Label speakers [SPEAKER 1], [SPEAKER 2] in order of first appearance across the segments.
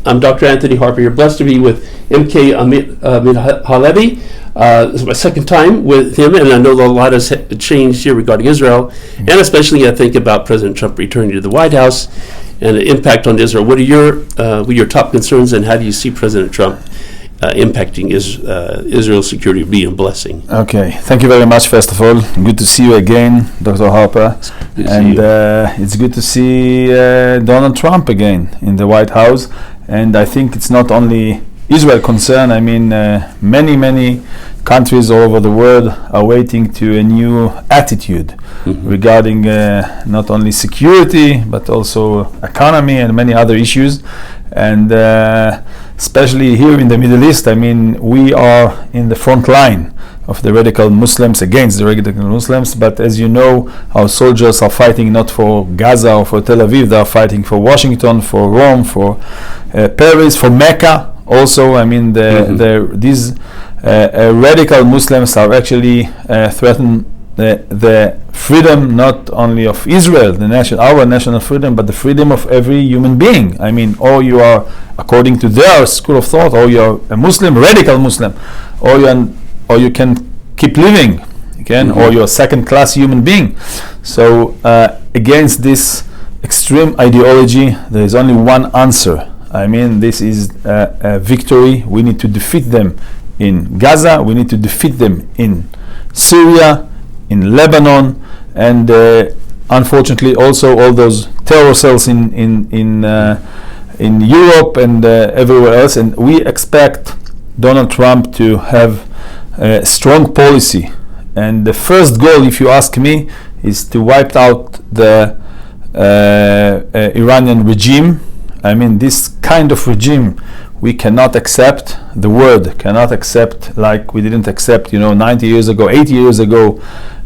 [SPEAKER 1] I'm Dr. Anthony Harper. You're blessed to be with MK Amit Halevi. This is my second time with him, and I know that a lot has changed here regarding Israel, and especially I think about President Trump returning to the White House and the impact on Israel. What are your top concerns, and how do you see President Trump impacting Israel's security being a blessing?
[SPEAKER 2] Okay, thank you very much. First of all, good to see you again, Dr. Harper, and it's good to see Donald Trump again in the White House. And I think it's not only Israel concern. I mean, many countries all over the world are waiting to a new attitude regarding not only security but also economy and many other issues. And especially here in the Middle East, I mean, we are in the front line of the radical Muslims, against the radical Muslims. But as you know, our soldiers are fighting not for Gaza or for Tel Aviv. They are fighting for Washington, for Rome, for Paris, for Mecca. Also, I mean, these radical Muslims are actually threatening the freedom not only of Israel, our national freedom, but the freedom of every human being. I mean, or you are, according to their school of thought, or you are a Muslim, radical Muslim, or you can keep living, or you're a second-class human being. So against this extreme ideology, there is only one answer. I mean, this is a victory. We need to defeat them in Gaza. We need to defeat them in Syria, in Lebanon, and unfortunately also all those terror cells in Europe and everywhere else. And we expect Donald Trump to have a strong policy. And the first goal, if you ask me, is to wipe out the Iranian regime. I mean, this kind of regime we cannot accept. The world cannot accept, like we didn't accept, 90 years ago, 80 years ago,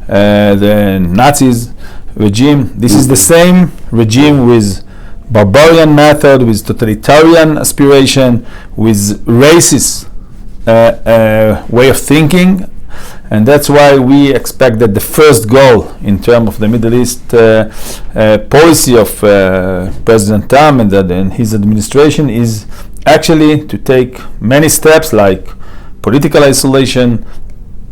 [SPEAKER 2] the Nazis regime. This is the same regime with barbarian method, with totalitarian aspiration, with racist way of thinking. And that's why we expect that the first goal in terms of the Middle East policy of President Trump and his administration is actually to take many steps, like political isolation,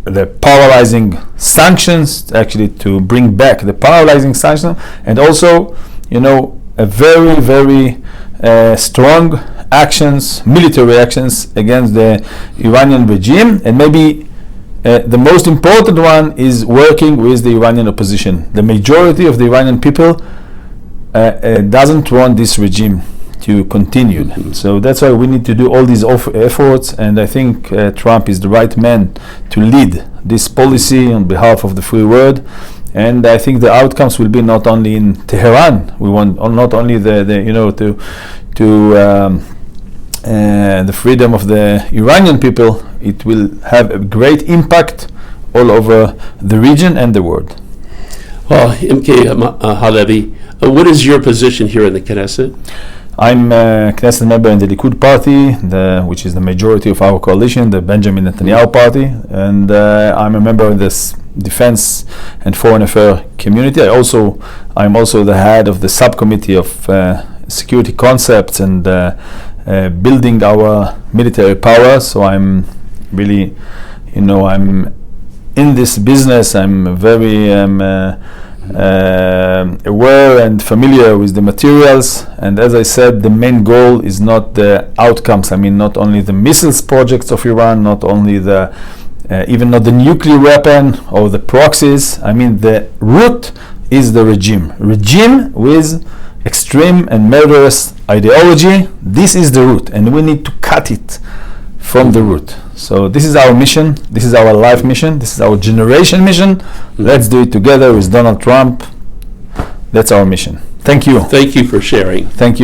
[SPEAKER 2] the paralyzing sanctions, actually to bring back the paralyzing sanctions, and also, a very strong actions, military actions against the Iranian regime. And maybe the most important one is working with the Iranian opposition. The majority of the Iranian people doesn't want this regime to continue. So that's why we need to do all these efforts, and I think Trump is the right man to lead this policy on behalf of the free world. And I think the outcomes will be not only in Tehran. We want not only the freedom of the Iranian people. It will have a great impact all over the region and the world.
[SPEAKER 1] Well, MK Halevi, what is your position here in the Knesset?
[SPEAKER 2] I'm a Knesset member in the Likud party, which is the majority of our coalition, the Benjamin Netanyahu party, and I'm a member of this Defense and Foreign Affairs community. I'm also the head of the subcommittee of security concepts and building our military power. So I'm really, I'm in this business. I'm very aware and familiar with the materials, and as I said, the main goal is not the outcomes. I mean, not only the missiles projects of Iran, not only even not the nuclear weapon or the proxies. I mean, the root is the regime with extreme and murderous ideology. This is the root, and we need to cut it from the root. So this is our mission, this is our life mission, this is our generation mission. Let's do it together with Donald Trump. That's our mission. Thank you.
[SPEAKER 1] Thank you for sharing.
[SPEAKER 2] Thank you.